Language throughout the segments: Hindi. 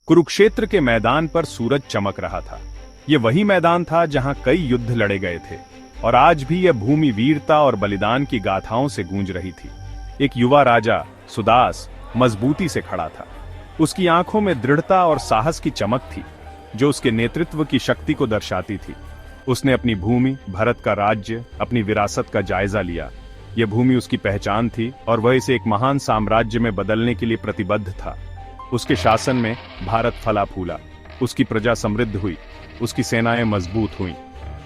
कुरुक्षेत्र के मैदान पर सूरज चमक रहा था। यह वही मैदान था जहां कई युद्ध लड़े गए थे और आज भी यह भूमि वीरता और बलिदान की गाथाओं से गूंज रही थी। एक युवा राजा सुदास मजबूती से खड़ा था। उसकी आंखों में दृढ़ता और साहस की चमक थी, जो उसके नेतृत्व की शक्ति को दर्शाती थी। उसने अपनी भूमि, भारत का राज्य, अपनी विरासत का जायजा लिया। यह भूमि उसकी पहचान थी और वह इसे एक महान साम्राज्य में बदलने के लिए प्रतिबद्ध था। उसके शासन में भारत फला फूला, उसकी प्रजा समृद्ध हुई, उसकी सेनाएं मजबूत हुईं।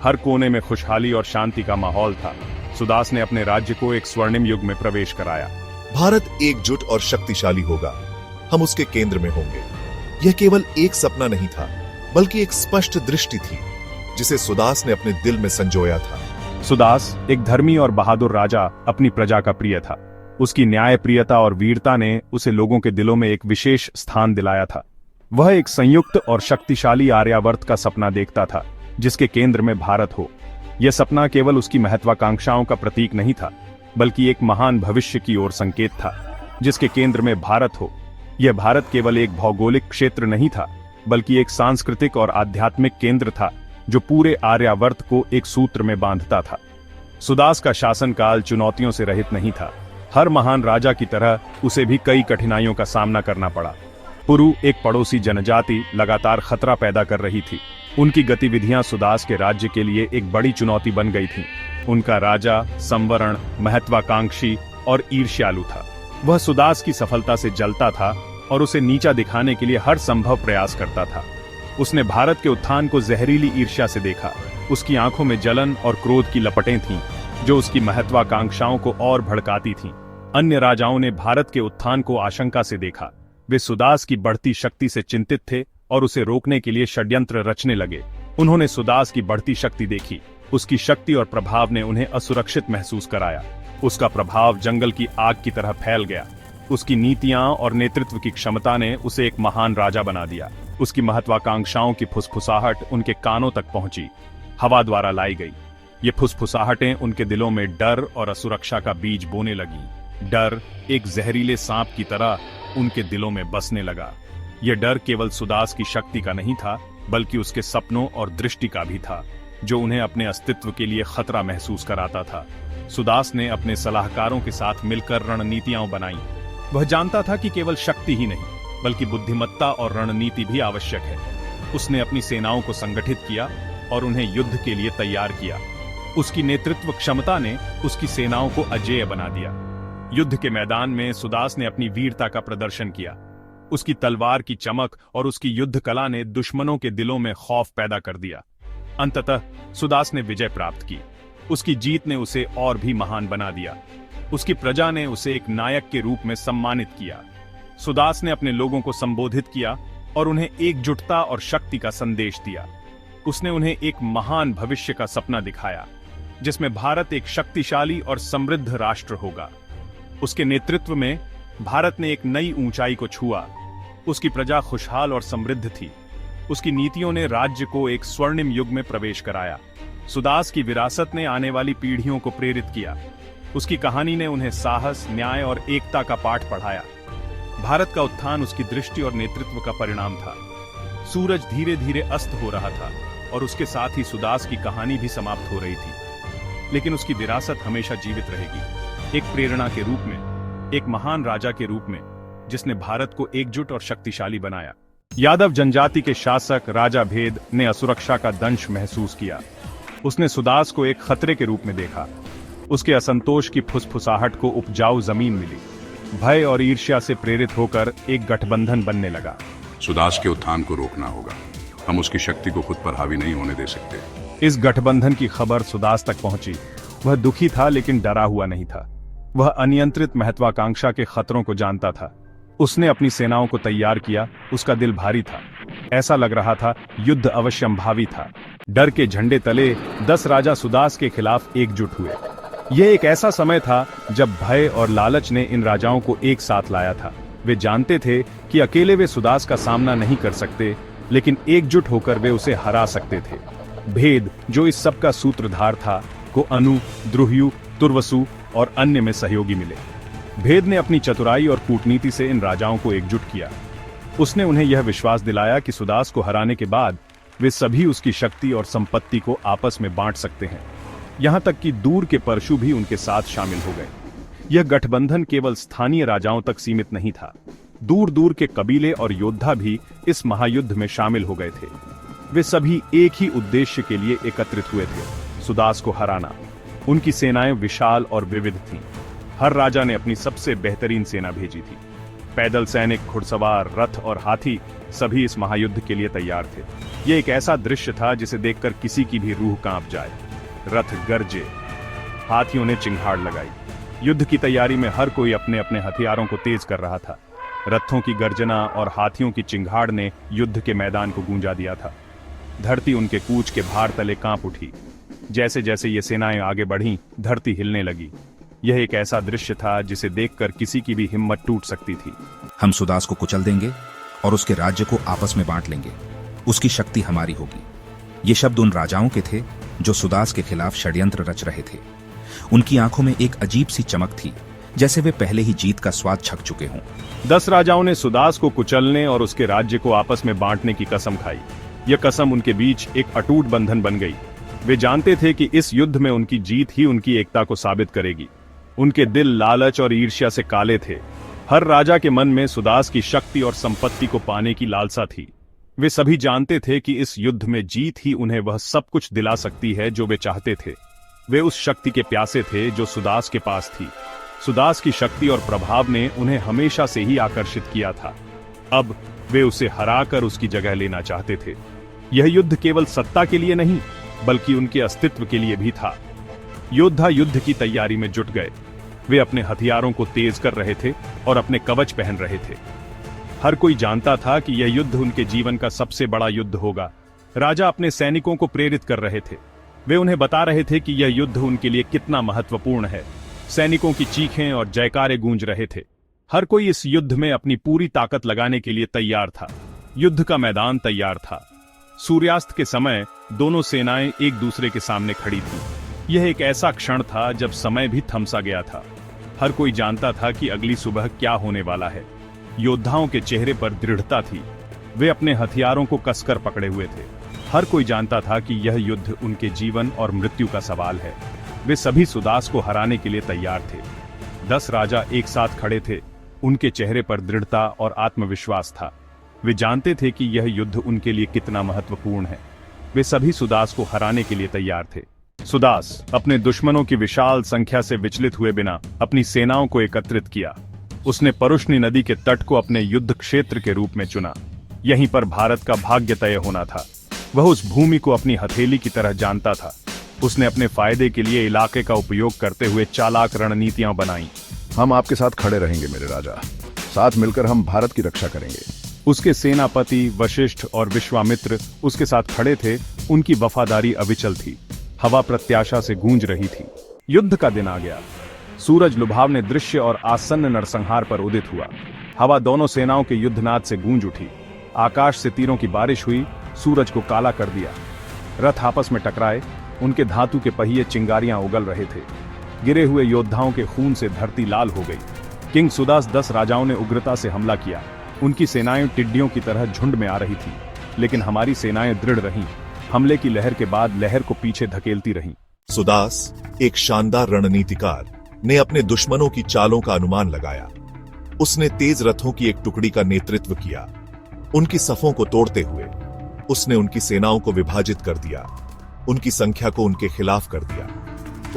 हर कोने में खुशहाली और शांति का माहौल था। सुदास ने अपने राज्य को एक स्वर्णिम युग में प्रवेश कराया। भारत एकजुट और शक्तिशाली होगा, हम उसके केंद्र में होंगे। यह केवल एक सपना नहीं था, बल्कि एक स्पष्ट दृष्टि थी, जिसे सुदास ने अपने दिल में संजोया था। सुदास एक धर्मी और बहादुर राजा अपनी प्रजा का प्रिय था। उसकी न्यायप्रियता और वीरता ने उसे लोगों के दिलों में एक विशेष स्थान दिलाया था। वह एक संयुक्त और शक्तिशाली आर्यावर्त का सपना देखता था, जिसके केंद्र में भारत हो। यह सपना केवल उसकी महत्वाकांक्षाओं का प्रतीक नहीं था, बल्कि एक महान भविष्य की ओर संकेत था, जिसके केंद्र में भारत हो। यह भारत केवल एक भौगोलिक क्षेत्र नहीं था, बल्कि एक सांस्कृतिक और आध्यात्मिक केंद्र था, जो पूरे आर्यावर्त को एक सूत्र में बांधता था। सुदास का शासनकाल चुनौतियों से रहित नहीं था। हर महान राजा की तरह उसे भी कई कठिनाइयों का सामना करना पड़ा। पुरु, एक पड़ोसी जनजाति, लगातार खतरा पैदा कर रही थी। उनकी गतिविधियां सुदास के राज्य के लिए एक बड़ी चुनौती बन गई थीं। उनका राजा संवरण, महत्वाकांक्षी और ईर्ष्यालु था। वह सुदास की सफलता से जलता था और उसे नीचा दिखाने के लिए हर संभव प्रयास करता था। उसने भारत के उत्थान को जहरीली ईर्ष्या से देखा। उसकी आंखों में जलन और क्रोध की लपटें थीं, जो उसकी महत्वाकांक्षाओं को और भड़काती थीं। अन्य राजाओं ने भारत के उत्थान को आशंका से देखा। वे सुदास की बढ़ती शक्ति से चिंतित थे और उसे रोकने के लिए षड्यंत्र रचने लगे। उन्होंने सुदास की बढ़ती शक्ति देखी। उसकी शक्ति और प्रभाव ने उन्हें असुरक्षित महसूस कराया। उसका प्रभाव जंगल की आग की तरह फैल गया। उसकी नीतियां और नेतृत्व की क्षमता ने उसे एक महान राजा बना दिया। उसकी महत्वाकांक्षाओं की फुसफुसाहट उनके कानों तक पहुंची, हवा द्वारा लाई गई। ये फुसफुसाहटें उनके दिलों में डर और असुरक्षा का बीज बोने लगी। डर एक जहरीले सांप की तरह उनके दिलों में बसने लगा। यह डर केवल सुदास की शक्ति का नहीं था, बल्कि उसके सपनों और दृष्टि का भी था, जो उन्हें अपने अस्तित्व के लिए खतरा महसूस कराता था। सुदास ने अपने सलाहकारों के साथ मिलकर रणनीतियां बनाई। वह जानता था कि केवल शक्ति ही नहीं, बल्कि बुद्धिमत्ता और रणनीति भी आवश्यक है। उसने अपनी सेनाओं को संगठित किया और उन्हें युद्ध के लिए तैयार किया। उसकी नेतृत्व क्षमता ने उसकी सेनाओं को अजेय बना दिया। युद्ध के मैदान में सुदास ने अपनी वीरता का प्रदर्शन किया। उसकी तलवार की चमक और उसकी युद्ध कला ने दुश्मनों के दिलों में खौफ पैदा कर दिया। अंततः सुदास ने विजय प्राप्त की। उसकी जीत ने उसे और भी महान बना दिया। उसकी प्रजा ने उसे एक नायक के रूप में सम्मानित किया। सुदास ने अपने लोगों को संबोधित किया और उन्हें एकजुटता और शक्ति का संदेश दिया। उसने उन्हें एक महान भविष्य का सपना दिखाया, जिसमें भारत एक शक्तिशाली और समृद्ध राष्ट्र होगा। उसके नेतृत्व में भारत ने एक नई ऊंचाई को छुआ। उसकी प्रजा खुशहाल और समृद्ध थी। उसकी नीतियों ने राज्य को एक स्वर्णिम युग में प्रवेश कराया। सुदास की विरासत ने आने वाली पीढ़ियों को प्रेरित किया। उसकी कहानी ने उन्हें साहस, न्याय और एकता का पाठ पढ़ाया। भारत का उत्थान उसकी दृष्टि और नेतृत्व का परिणाम था। सूरज धीरे धीरे अस्त हो रहा था और उसके साथ ही सुदास की कहानी भी समाप्त हो रही थी। लेकिन उसकी विरासत हमेशा जीवित रहेगी, एक प्रेरणा के रूप में, एक महान राजा के रूप में, जिसने भारत को एकजुट और शक्तिशाली बनाया। यादव जनजाति के शासक राजा भेद ने असुरक्षा का दंश महसूस किया। उसने सुदास को एक खतरे के रूप में देखा। उसके असंतोष की फुसफुसाहट को उपजाऊ जमीन मिली। भय और ईर्ष्या से प्रेरित होकर एक गठबंधन बनने लगा। सुदास के उत्थान को रोकना होगा। हम उसकी शक्ति को खुद पर हावी नहीं होने दे सकते। इस गठबंधन की खबर सुदास तक पहुंची। वह दुखी था, लेकिन डरा हुआ नहीं था। वह अनियंत्रित महत्वाकांक्षा के खतरों को जानता था। उसने अपनी सेनाओं को तैयार किया। उसका दिल भारी था। ऐसा लग रहा था युद्ध अवश्यंभावी था। डर के झंडे तले 10 राजा सुदास के खिलाफ एकजुट हुए। यह एक ऐसा समय था जब भय और लालच ने इन राजाओं को एक साथ लाया था। वे जानते थे कि अकेले वे सुदास का सामना नहीं कर सकते, लेकिन एकजुट होकर वे उसे हरा सकते थे। भेद, जो इस सब का सूत्रधार था, को अनु, द्रुह्यु, तुर्वसु और अन्य में सहयोगी मिले। भेद ने अपनी चतुराई और कूटनीति से इन राजाओं को एकजुट किया। उसने उन्हें यह विश्वास दिलाया कि सुदास को हराने के बाद वे सभी उसकी शक्ति और संपत्ति को आपस में बांट सकते हैं। यहां तक कि दूर के परशु भी उनके साथ शामिल हो गए। यह गठबंधन केवल स्थानीय राजाओं तक सीमित नहीं था। दूर दूर के कबीले और योद्धा भी इस महायुद्ध में शामिल हो गए थे। वे सभी एक ही उद्देश्य के लिए एकत्रित हुए थे, सुदास को हराना। उनकी सेनाएं विशाल और विविध थीं। हर राजा ने अपनी सबसे बेहतरीन सेना भेजी थी। पैदल सैनिक, घुड़सवार, रथ और हाथी सभी इस महायुद्ध के लिए तैयार थे। यह एक ऐसा दृश्य था जिसे देखकर किसी की भी रूह कांप जाए। रथ गरजे, हाथियों ने चिंगाड़ लगाई। युद्ध की तैयारी में हर कोई अपने अपने हथियारों को तेज कर रहा था। रथों की गर्जना और हाथियों की चिंगाड़ ने युद्ध के मैदान को गूंजा दिया था। धरती उनके कूच के भार तले कांप उठी। जैसे जैसे ये सेनाएं आगे बढ़ीं, धरती हिलने लगी। यह एक ऐसा दृश्य था जिसे देखकर किसी की भी हिम्मत टूट सकती थी। हम सुदास को कुचल देंगे और उसके राज्य को आपस में बांट लेंगे। उसकी शक्ति हमारी होगी। ये शब्द उन राजाओं के थे जो सुदास के खिलाफ षड्यंत्र रच रहे थे। उनकी आंखों में एक अजीब सी चमक थी, जैसे वे पहले ही जीत का स्वाद छक चुके हों। 10 राजाओं ने सुदास को कुचलने और उसके राज्य को आपस में बांटने की कसम खाई। यह कसम उनके बीच एक अटूट बंधन बन गई। वे जानते थे कि इस युद्ध में उनकी जीत ही उनकी एकता को साबित करेगी। उनके दिल लालच और ईर्ष्या से काले थे। हर राजा के मन में सुदास की शक्ति और संपत्ति को पाने की लालसा थी। वे सभी जानते थे कि इस युद्ध में जीत ही उन्हें वह सब कुछ दिला सकती है जो वे चाहते थे। वे उस शक्ति के प्यासे थे जो सुदास के पास थी। सुदास की शक्ति और प्रभाव ने उन्हें हमेशा से ही आकर्षित किया था। अब वे उसे हराकर उसकी जगह लेना चाहते थे। यह युद्ध केवल सत्ता के लिए नहीं, बल्कि उनके अस्तित्व के लिए भी था। योद्धा युद्ध की तैयारी में जुट गए। वे अपने हथियारों को तेज कर रहे थे और अपने कवच पहन रहे थे। हर कोई जानता था कि यह युद्ध उनके जीवन का सबसे बड़ा युद्ध होगा। राजा अपने सैनिकों को प्रेरित कर रहे थे। वे उन्हें बता रहे थे कि यह युद्ध उनके लिए कितना महत्वपूर्ण है। सैनिकों की चीखें और जयकारे गूंज रहे थे। हर कोई इस युद्ध में अपनी पूरी ताकत लगाने के लिए तैयार था। युद्ध का मैदान तैयार था। सूर्यास्त के समय दोनों सेनाएं एक दूसरे के सामने खड़ी थीं। यह एक ऐसा क्षण था जब समय भी थमसा गया था। हर कोई जानता था कि अगली सुबह क्या होने वाला है। योद्धाओं के चेहरे पर दृढ़ता थी। वे अपने हथियारों को कसकर पकड़े हुए थे। हर कोई जानता था कि यह युद्ध उनके जीवन और मृत्यु का सवाल है। वे सभी सुदास को हराने के लिए तैयार थे। 10 राजा एक साथ खड़े थे। उनके चेहरे पर दृढ़ता और आत्मविश्वास था। वे जानते थे कि यह युद्ध उनके लिए कितना महत्वपूर्ण है। वे सभी सुदास को हराने के लिए तैयार थे। सुदास अपने दुश्मनों की विशाल संख्या से विचलित हुए बिना अपनी सेनाओं को एकत्रित किया। उसने परुष्णी नदी के तट को अपने युद्ध क्षेत्र के रूप में चुना। यहीं पर भारत का भाग्य तय होना था। वह उस भूमि को अपनी हथेली की तरह जानता था। उसने अपने फायदे के लिए इलाके का उपयोग करते हुए चालाक रणनीतियां बनाई। हम आपके साथ खड़े रहेंगे मेरे राजा। साथ मिलकर हम भारत की रक्षा करेंगे। उसके सेनापति वशिष्ठ और विश्वामित्र उसके साथ खड़े थे। उनकी वफादारी अविचल थी। हवा प्रत्याशा से गूंज रही थी। युद्ध का दिन आ गया। सूरज लुभावने दृश्य और आसन्न नरसंहार पर उदित हुआ। हवा दोनों सेनाओं के युद्धनाद से गूंज उठी। आकाश से तीरों की बारिश हुई, सूरज को काला कर दिया। रथ आपस में टकराए। उनके धातु के पहिए चिंगारियां उगल रहे थे। गिरे हुए योद्धाओं के खून से धरती लाल हो गई। किंग सुदास 10 राजाओं ने उग्रता से हमला किया। उनकी सेनाएं टिड्डियों की तरह झुंड में आ रही थी, लेकिन हमारी सेनाएं दृढ़ रहीं। हमले की लहर के बाद लहर को पीछे धकेलती रहीं। सुदास, एक शानदार रणनीतिकार, ने अपने दुश्मनों की चालों का अनुमान लगाया। उसने तेज रथों की एक टुकड़ी का नेतृत्व किया। उनकी सफों को तोड़ते हुए उसने उनकी सेनाओं को विभाजित कर दिया। उनकी संख्या को उनके खिलाफ कर दिया।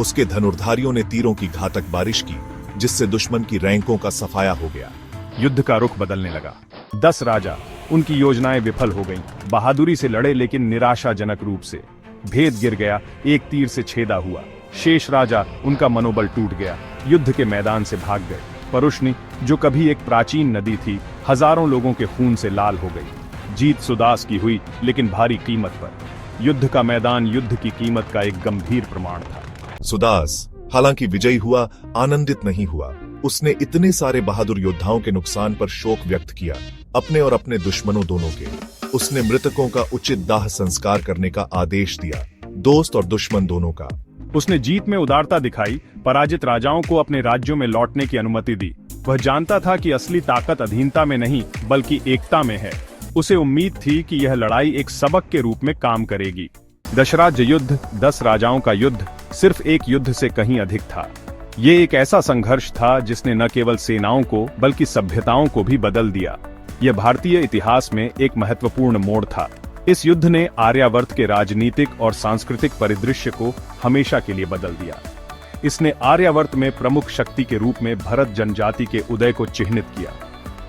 उसके धनुर्धारियों ने तीरों की घातक बारिश की, जिससे दुश्मन की रैंकों का सफाया हो गया। युद्ध का रुख बदलने लगा। 10 राजा, उनकी योजनाएं विफल हो गईं। बहादुरी से लड़े, लेकिन निराशाजनक रूप से। भेद गिर गया, एक तीर से छेदा हुआ। शेष राजा, उनका मनोबल टूट गया, युद्ध के मैदान से भाग गए। परुष्णी, जो कभी एक प्राचीन नदी थी, हजारों लोगों के खून से लाल हो गई। जीत सुदास की हुई, लेकिन भारी कीमत पर। युद्ध का मैदान युद्ध की कीमत का एक गंभीर प्रमाण था। सुदास हालांकि विजयी हुआ, आनंदित नहीं हुआ। उसने इतने सारे बहादुर योद्धाओं के नुकसान पर शोक व्यक्त किया, अपने और अपने दुश्मनों दोनों के। उसने मृतकों का उचित दाह संस्कार करने का आदेश दिया, दोस्त और दुश्मन दोनों का। उसने जीत में उदारता दिखाई, पराजित राजाओं को अपने राज्यों में लौटने की अनुमति दी। वह जानता था कि असली ताकत अधीनता में नहीं बल्कि एकता में है। उसे उम्मीद थी कि यह लड़ाई एक सबक के रूप में काम करेगी। दशराज्य युद्ध, 10 राजाओं का युद्ध, सिर्फ एक युद्ध से कहीं अधिक था। ये एक ऐसा संघर्ष था जिसने न केवल सेनाओं को बल्कि सभ्यताओं को भी बदल दिया। यह भारतीय इतिहास में एक महत्वपूर्ण मोड़ था। इस युद्ध ने आर्यावर्त के राजनीतिक और सांस्कृतिक परिदृश्य को हमेशा के लिए बदल दिया। इसने आर्यावर्त में प्रमुख शक्ति के रूप में भरत जनजाति के उदय को चिह्नित किया।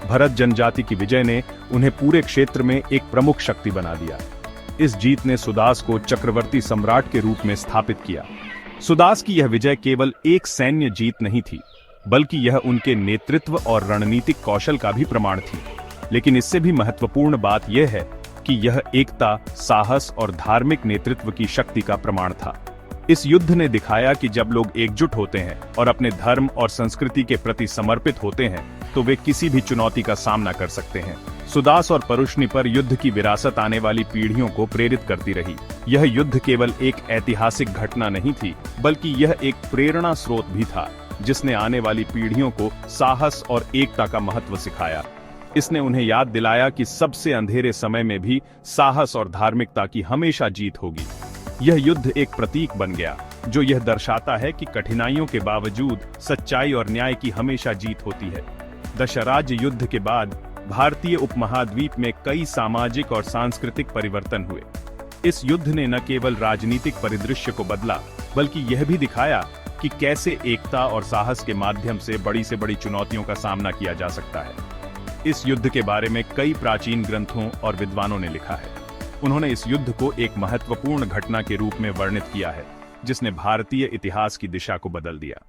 भरत जनजाति की विजय ने उन्हें पूरे क्षेत्र में एक प्रमुख शक्ति बना दिया। इस जीत ने सुदास को चक्रवर्ती सम्राट के रूप में स्थापित किया। सुदास की यह विजय केवल एक सैन्य जीत नहीं थी, बल्कि यह उनके नेतृत्व और रणनीतिक कौशल का भी प्रमाण थी। लेकिन इससे भी महत्वपूर्ण बात यह है कि यह एकता, साहस और धार्मिक नेतृत्व की शक्ति का प्रमाण था। इस युद्ध ने दिखाया कि जब लोग एकजुट होते हैं और अपने धर्म और संस्कृति के प्रति समर्पित होते हैं, तो वे किसी भी चुनौती का सामना कर सकते हैं। सुदास और परुष्णी पर युद्ध की विरासत आने वाली पीढ़ियों को प्रेरित करती रही। यह युद्ध केवल एक ऐतिहासिक घटना नहीं थी, बल्कि यह एक प्रेरणा स्रोत भी था, जिसने आने वाली पीढ़ियों को साहस और एकता का महत्व सिखाया। इसने उन्हें याद दिलाया कि सबसे अंधेरे समय में भी साहस और धार्मिकता की हमेशा जीत होगी। यह युद्ध एक प्रतीक बन गया, जो यह दर्शाता है कि कठिनाइयों के बावजूद सच्चाई और न्याय की हमेशा जीत होती है। दशराज्य युद्ध के बाद भारतीय उपमहाद्वीप में कई सामाजिक और सांस्कृतिक परिवर्तन हुए। इस युद्ध ने न केवल राजनीतिक परिदृश्य को बदला, बल्कि यह भी दिखाया कि कैसे एकता और साहस के माध्यम से बड़ी चुनौतियों का सामना किया जा सकता है। इस युद्ध के बारे में कई प्राचीन ग्रंथों और विद्वानों ने लिखा है। उन्होंने इस युद्ध को एक महत्वपूर्ण घटना के रूप में वर्णित किया है, जिसने भारतीय इतिहास की दिशा को बदल दिया।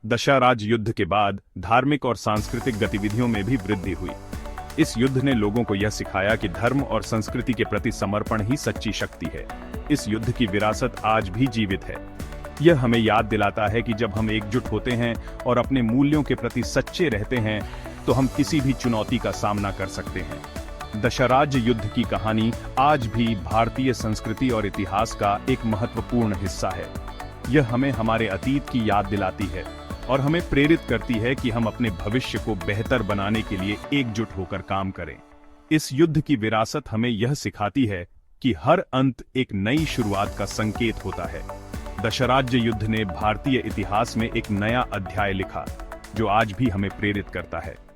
दशराज्य युद्ध के बाद धार्मिक और सांस्कृतिक गतिविधियों में भी वृद्धि हुई। इस युद्ध ने लोगों को यह सिखाया कि धर्म और संस्कृति के प्रति समर्पण ही सच्ची शक्ति है। इस युद्ध की विरासत आज भी जीवित है। यह हमें याद दिलाता है कि जब हम एकजुट होते हैं और अपने मूल्यों के प्रति सच्चे रहते हैं, तो हम किसी भी चुनौती का सामना कर सकते हैं। दशराज्य युद्ध की कहानी आज भी भारतीय संस्कृति और इतिहास का एक महत्वपूर्ण हिस्सा है। यह हमें हमारे अतीत की याद दिलाती है और हमें प्रेरित करती है कि हम अपने भविष्य को बेहतर बनाने के लिए एकजुट होकर काम करें। इस युद्ध की विरासत हमें यह सिखाती है कि हर अंत एक नई शुरुआत का संकेत होता है। दशराज्य युद्ध ने भारतीय इतिहास में एक नया अध्याय लिखा, जो आज भी हमें प्रेरित करता है।